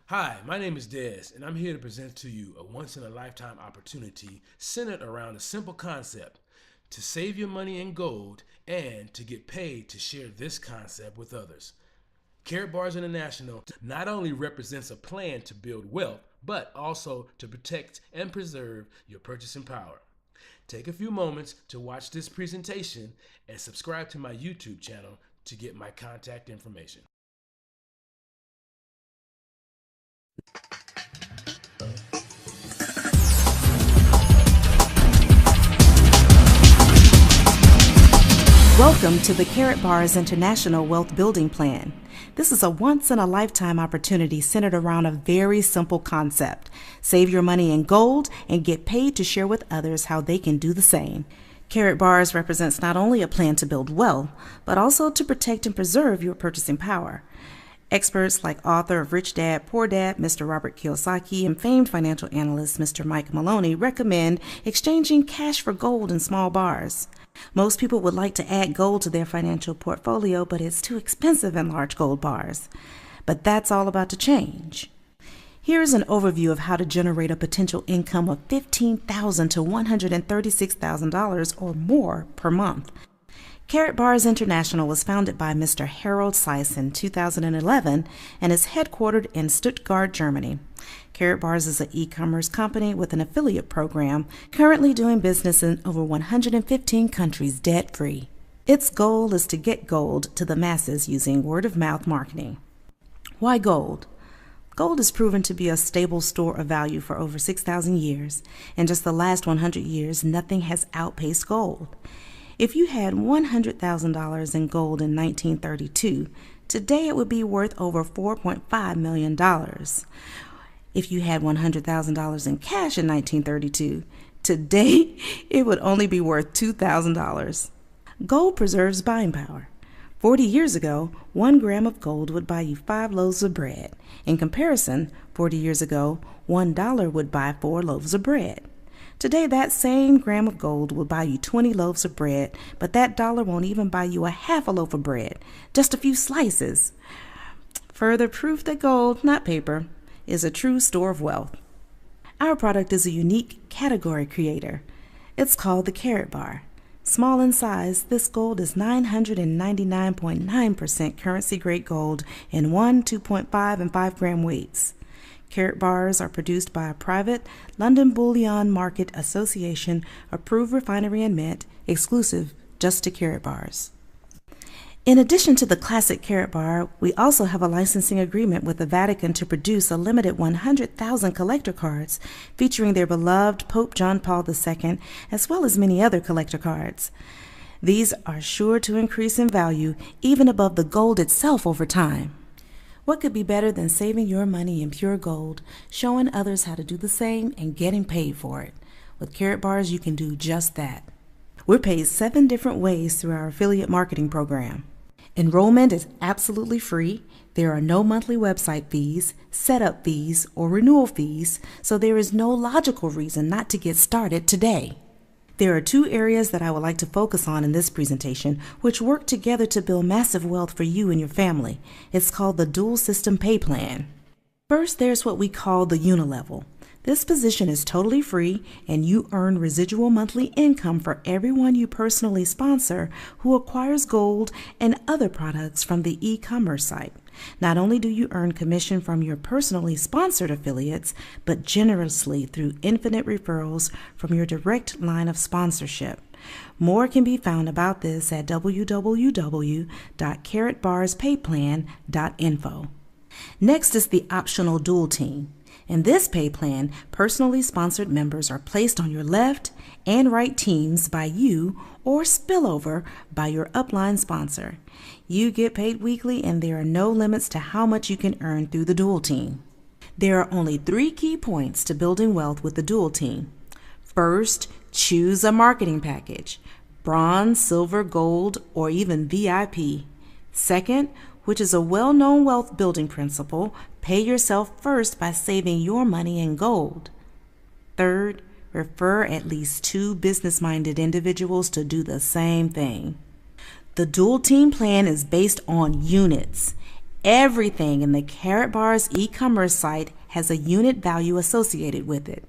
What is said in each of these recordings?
Hi, my name is Des, and I'm here to present to you a once in a lifetime opportunity centered around a simple concept to save your money in gold and to get paid to share this concept with others. Carrot Bars International not only represents a plan to build wealth, but also to protect and preserve your purchasing power. Take a few moments to watch this presentation and subscribe to my YouTube channel to get my contact information. Welcome to the Carrot Bars International Wealth Building Plan. This is a once-in-a-lifetime opportunity centered around a very simple concept. Save your money in gold and get paid to share with others how they can do the same. Carrot Bars represents not only a plan to build wealth, but also to protect and preserve your purchasing power. Experts like author of Rich Dad, Poor Dad, Mr. Robert Kiyosaki, and famed financial analyst Mr. Mike Maloney recommend exchanging cash for gold in small bars. Most people would like to add gold to their financial portfolio, but it's too expensive in large gold bars. But that's all about to change. Here's an overview of how to generate a potential income of $15,000 to $136,000 or more per month. Carrot Bars International was founded by Mr. Harold Seiss in 2011 and is headquartered in Stuttgart, Germany. Carrot Bars is an e-commerce company with an affiliate program currently doing business in over 115 countries debt-free. Its goal is to get gold to the masses using word-of-mouth marketing. Why gold? Gold is proven to be a stable store of value for over 6,000 years. In just the last 100 years, nothing has outpaced gold. If you had $100,000 in gold in 1932, today it would be worth over $4.5 million. If you had $100,000 in cash in 1932, today it would only be worth $2,000. Gold preserves buying power. 40 years ago, 1 gram of gold would buy you 5 loaves of bread. In comparison, 40 years ago, $1 would buy 4 loaves of bread. Today, that same gram of gold will buy you 20 loaves of bread, but that dollar won't even buy you a half a loaf of bread, just a few slices. Further proof that gold, not paper, is a true store of wealth. Our product is a unique category creator. It's called the Carrot Bar. Small in size, this gold is 999.9% currency-grade gold in 1, 2.5, and 5 gram weights. Carrot Bars are produced by a private London Bullion Market Association approved refinery and mint, exclusive just to Carrot Bars. In addition to the classic Carrot Bar, we also have a licensing agreement with the Vatican to produce a limited 100,000 collector cards featuring their beloved Pope John Paul II, as well as many other collector cards. These are sure to increase in value even above the gold itself over time. What could be better than saving your money in pure gold, showing others how to do the same, and getting paid for it? With Carrot Bars, you can do just that. We're paid 7 different ways through our affiliate marketing program. Enrollment is absolutely free. There are no monthly website fees, setup fees, or renewal fees, so there is no logical reason not to get started today. There are 2 areas that I would like to focus on in this presentation, which work together to build massive wealth for you and your family. It's called the Dual System Pay Plan. First, there's what we call the Unilevel. This position is totally free, and you earn residual monthly income for everyone you personally sponsor who acquires gold and other products from the e-commerce site. Not only do you earn commission from your personally sponsored affiliates, but generously through infinite referrals from your direct line of sponsorship. More can be found about this at www.carrotbarspayplan.info. Next is the optional dual team. In this pay plan, personally sponsored members are placed on your left and right teams by you or spillover by your upline sponsor. You get paid weekly, and there are no limits to how much you can earn through the dual team. There are only 3 key points to building wealth with the dual team. First, choose a marketing package: bronze, silver, gold, or even VIP. Second, which is a well-known wealth building principle, pay yourself first by saving your money in gold. Third, refer at least 2 business-minded individuals to do the same thing. The dual team plan is based on units. Everything in the Carrot Bar's e-commerce site has a unit value associated with it.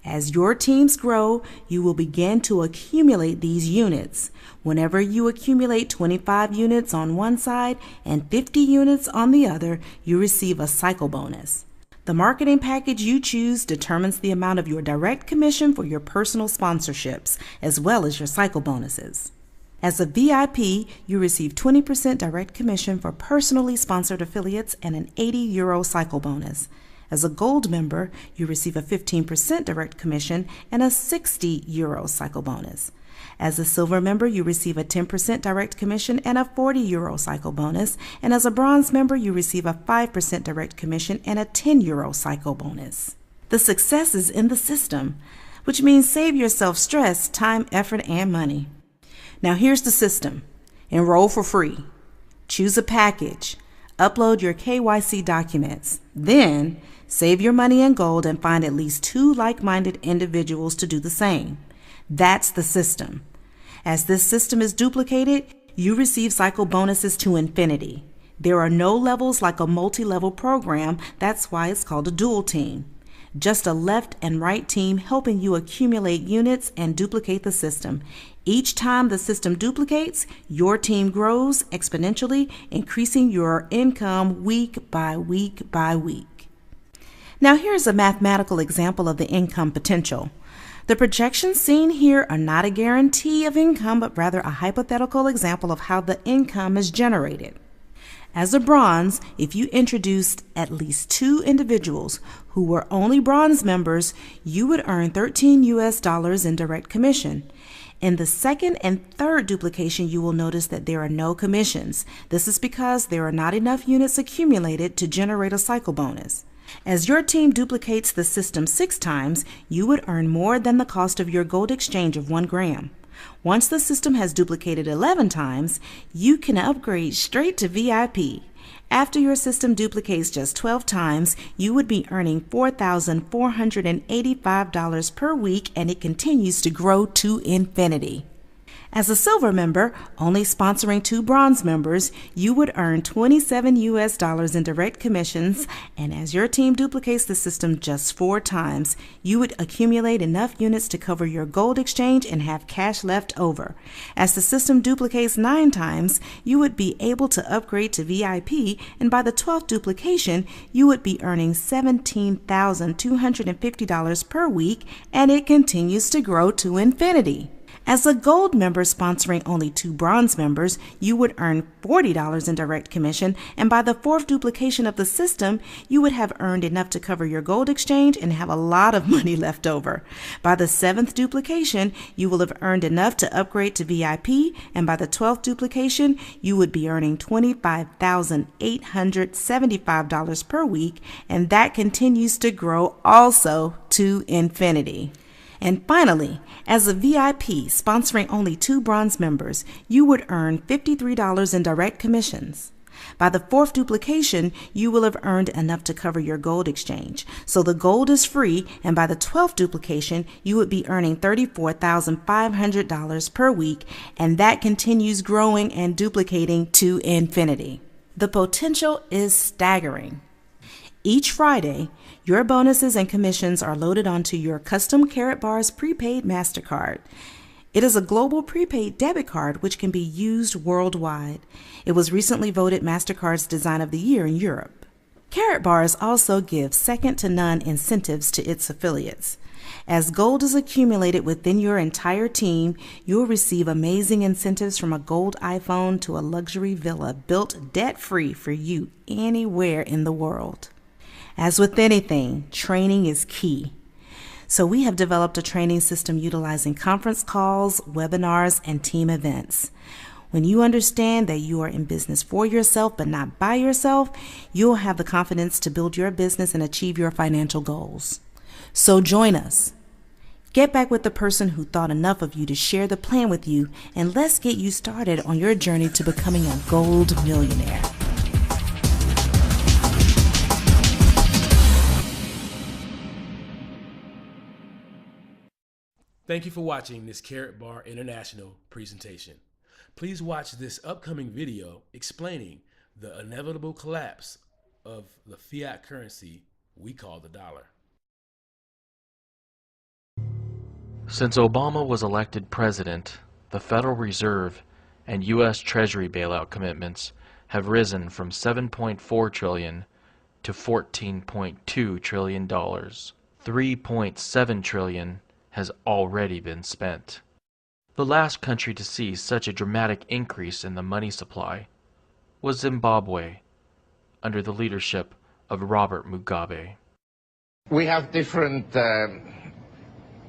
As your teams grow, you will begin to accumulate these units. Whenever you accumulate 25 units on one side and 50 units on the other, you receive a cycle bonus. The marketing package you choose determines the amount of your direct commission for your personal sponsorships, as well as your cycle bonuses. As a VIP, you receive 20% direct commission for personally sponsored affiliates and an €80 cycle bonus. As a gold member, you receive a 15% direct commission and a €60 cycle bonus. As a silver member, you receive a 10% direct commission and a €40 cycle bonus. And as a bronze member, you receive a 5% direct commission and a €10 cycle bonus. The success is in the system, which means save yourself stress, time, effort, and money. Now here's the system. Enroll for free. Choose a package. Upload your KYC documents. Then save your money in gold and find at least 2 like-minded individuals to do the same. That's the system. As this system is duplicated, you receive cycle bonuses to infinity. There are no levels like a multi-level program. That's why it's called a dual team. Just a left and right team helping you accumulate units and duplicate the system. Each time the system duplicates, your team grows exponentially, increasing your income week by week by week. Now here's a mathematical example of the income potential. The projections seen here are not a guarantee of income, but rather a hypothetical example of how the income is generated. As a bronze, if you introduced at least 2 individuals who were only bronze members, you would earn $13 in direct commission. In the second and third duplication, you will notice that there are no commissions. This is because there are not enough units accumulated to generate a cycle bonus. As your team duplicates the system 6 times, you would earn more than the cost of your gold exchange of 1 gram. Once the system has duplicated 11 times, you can upgrade straight to VIP. After your system duplicates just 12 times, you would be earning $4,485 per week, and it continues to grow to infinity. As a silver member, only sponsoring 2 bronze members, you would earn $27 in direct commissions, and as your team duplicates the system just 4 times, you would accumulate enough units to cover your gold exchange and have cash left over. As the system duplicates 9 times, you would be able to upgrade to VIP, and by the 12th duplication, you would be earning $17,250 per week, and it continues to grow to infinity. As a gold member sponsoring only 2 bronze members, you would earn $40 in direct commission, and by the 4th duplication of the system, you would have earned enough to cover your gold exchange and have a lot of money left over. By the 7th duplication, you will have earned enough to upgrade to VIP, and by the 12th duplication, you would be earning $25,875 per week, and that continues to grow also to infinity. And finally, as a VIP sponsoring only 2 bronze members, you would earn $53 in direct commissions. By the 4th duplication, you will have earned enough to cover your gold exchange. So the gold is free, and by the 12th duplication, you would be earning $34,500 per week, and that continues growing and duplicating to infinity. The potential is staggering. Each Friday, your bonuses and commissions are loaded onto your custom Carrot Bar's prepaid MasterCard. It is a global prepaid debit card which can be used worldwide. It was recently voted MasterCard's Design of the Year in Europe. Carrot Bars also gives second-to-none incentives to its affiliates. As gold is accumulated within your entire team, you'll receive amazing incentives from a gold iPhone to a luxury villa built debt-free for you anywhere in the world. As with anything, training is key. So we have developed a training system utilizing conference calls, webinars, and team events. When you understand that you are in business for yourself but not by yourself, you'll have the confidence to build your business and achieve your financial goals. So join us. Get back with the person who thought enough of you to share the plan with you, and let's get you started on your journey to becoming a gold millionaire. Thank you for watching this Carrot Bar International presentation. Please watch this upcoming video explaining the inevitable collapse of the fiat currency we call the dollar. Since Obama was elected president, the Federal Reserve and U.S. Treasury bailout commitments have risen from $7.4 trillion to $14.2 trillion. $3.7 trillion has already been spent. The last country to see such a dramatic increase in the money supply was Zimbabwe, under the leadership of Robert Mugabe. We have different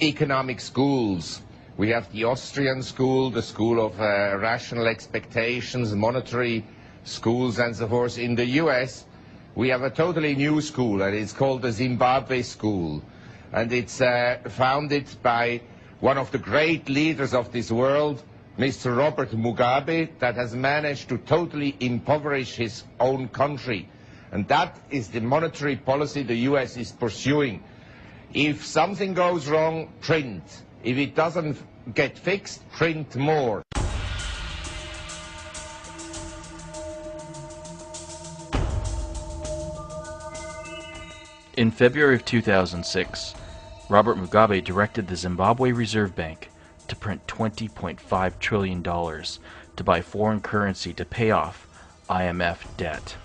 economic schools. We have the Austrian school, the school of rational expectations, monetary schools and so forth. In the US, we have a totally new school, and it's called the Zimbabwe School. And it's founded by one of the great leaders of this world, Mr. Robert Mugabe, that has managed to totally impoverish his own country. And that is the monetary policy the US is pursuing. If something goes wrong, print. If it doesn't get fixed, print more. In February of 2006, Robert Mugabe directed the Zimbabwe Reserve Bank to print $20.5 trillion to buy foreign currency to pay off IMF debt.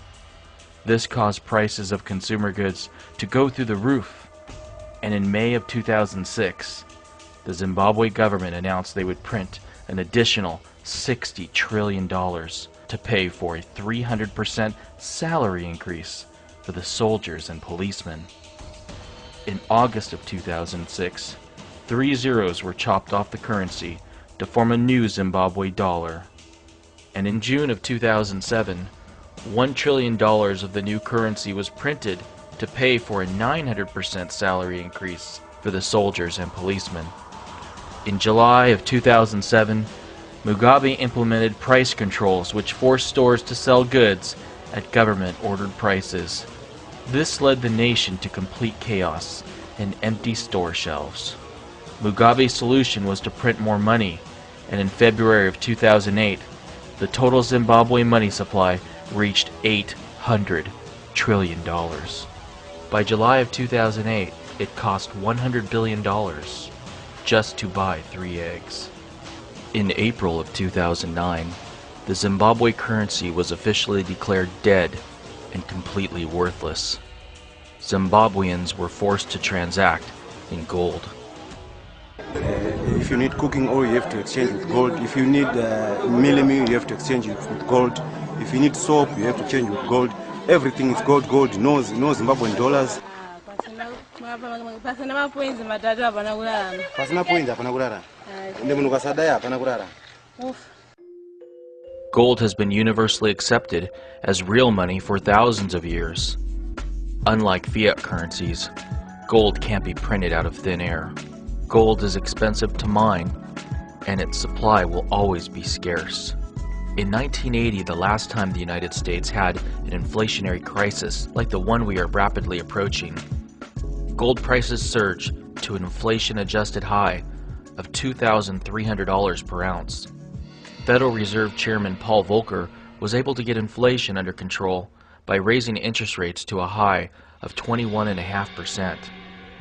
This caused prices of consumer goods to go through the roof, and in May of 2006, the Zimbabwe government announced they would print an additional $60 trillion to pay for a 300% salary increase for the soldiers and policemen. In August of 2006, 3 zeros were chopped off the currency to form a new Zimbabwe dollar. And in June of 2007, $1 trillion of the new currency was printed to pay for a 900% salary increase for the soldiers and policemen. In July of 2007, Mugabe implemented price controls which forced stores to sell goods at government-ordered prices. This led the nation to complete chaos and empty store shelves. Mugabe's solution was to print more money, and in February of 2008, the total Zimbabwe money supply reached $800 trillion. By July of 2008, it cost $100 billion just to buy 3 eggs. In April of 2009, the Zimbabwe currency was officially declared dead and completely worthless. Zimbabweans were forced to transact in gold. If you need cooking oil, you have to exchange with gold. If you need meal, you have to exchange it with gold. If you need soap, you have to change with gold. Everything is gold, gold, no Zimbabwean dollars. Gold has been universally accepted as real money for thousands of years. Unlike fiat currencies, gold can't be printed out of thin air. Gold is expensive to mine, and its supply will always be scarce. In 1980, the last time the United States had an inflationary crisis like the one we are rapidly approaching, gold prices surged to an inflation-adjusted high of $2,300 per ounce. Federal Reserve Chairman Paul Volcker was able to get inflation under control by raising interest rates to a high of 21.5%.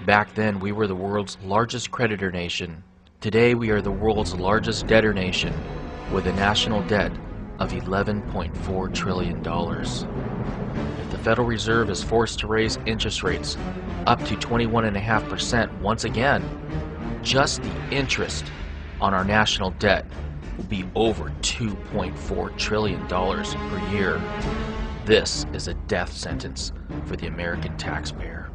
Back then, we were the world's largest creditor nation. Today, we are the world's largest debtor nation, with a national debt of $11.4 trillion. If the Federal Reserve is forced to raise interest rates up to 21.5% once again, just the interest on our national debt will be over $2.4 trillion per year. This is a death sentence for the American taxpayer.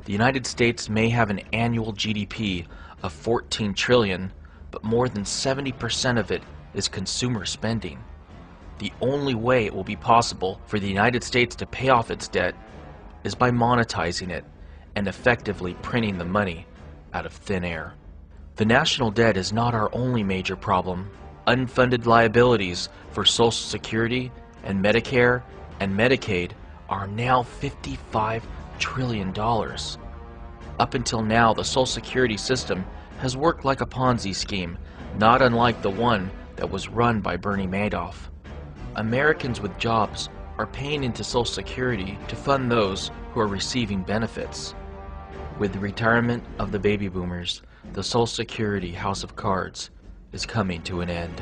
The United States may have an annual GDP of $14 trillion, but more than 70% of it is consumer spending. The only way it will be possible for the United States to pay off its debt is by monetizing it and effectively printing the money out of thin air. The national debt is not our only major problem. Unfunded liabilities for Social Security and Medicare and Medicaid are now $55 trillion. Up until now, the Social Security system has worked like a Ponzi scheme, not unlike the one that was run by Bernie Madoff. Americans with jobs are paying into Social Security to fund those who are receiving benefits. With the retirement of the baby boomers, the Social Security house of cards is coming to an end.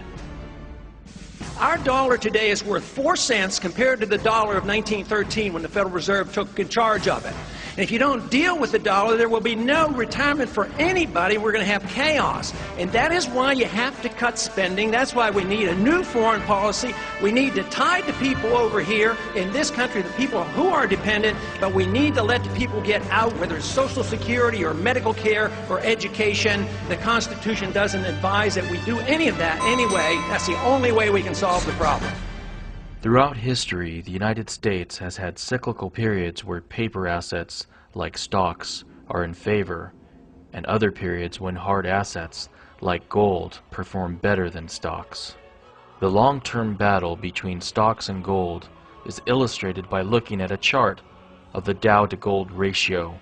Our dollar today is worth 4 cents compared to the dollar of 1913 when the Federal Reserve took in charge of it. And if you don't deal with the dollar, there will be no retirement for anybody. We're going to have chaos. And that is why you have to cut spending. That's why we need a new foreign policy. We need to tie the people over here in this country, the people who are dependent, but we need to let the people get out, whether it's Social Security or medical care or education. The Constitution doesn't advise that we do any of that anyway. That's the only way we can solve the problem. Throughout history, the United States has had cyclical periods where paper assets, like stocks, are in favor, and other periods when hard assets, like gold, perform better than stocks. The long-term battle between stocks and gold is illustrated by looking at a chart of the Dow to gold ratio,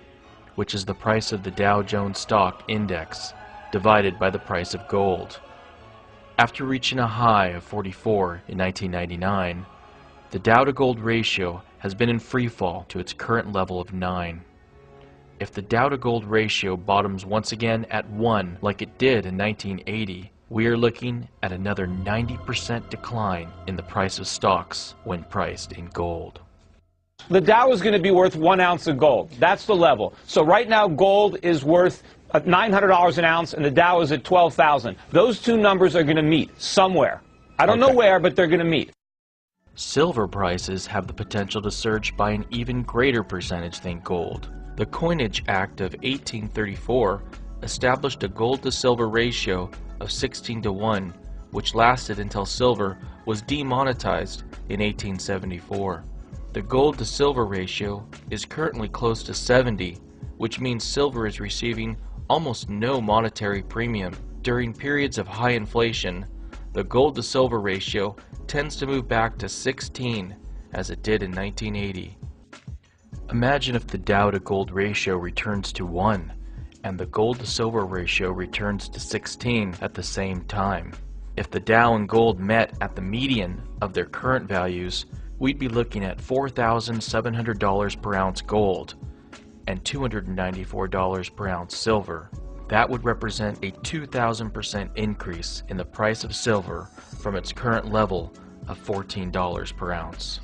which is the price of the Dow Jones Stock Index divided by the price of gold. After reaching a high of 44 in 1999, the Dow to gold ratio has been in free fall to its current level of 9. If the Dow to gold ratio bottoms once again at 1 like it did in 1980, we are looking at another 90% decline in the price of stocks when priced in gold. The Dow is going to be worth 1 ounce of gold. That's the level. So right now gold is worth $900 an ounce and the Dow is at 12,000. Those two numbers are going to meet somewhere. I don't know where, but they're going to meet. Silver prices have the potential to surge by an even greater percentage than gold. The Coinage Act of 1834 established a gold to silver ratio of 16:1, which lasted until silver was demonetized in 1874. The gold to silver ratio is currently close to 70, which means silver is receiving almost no monetary premium. During periods of high inflation, the gold to silver ratio tends to move back to 16, as it did in 1980. Imagine if the Dow to gold ratio returns to 1 and the gold to silver ratio returns to 16 at the same time. If the Dow and gold met at the median of their current values, we'd be looking at $4,700 per ounce gold and $294 per ounce silver. That would represent a 2,000% increase in the price of silver from its current level of $14 per ounce.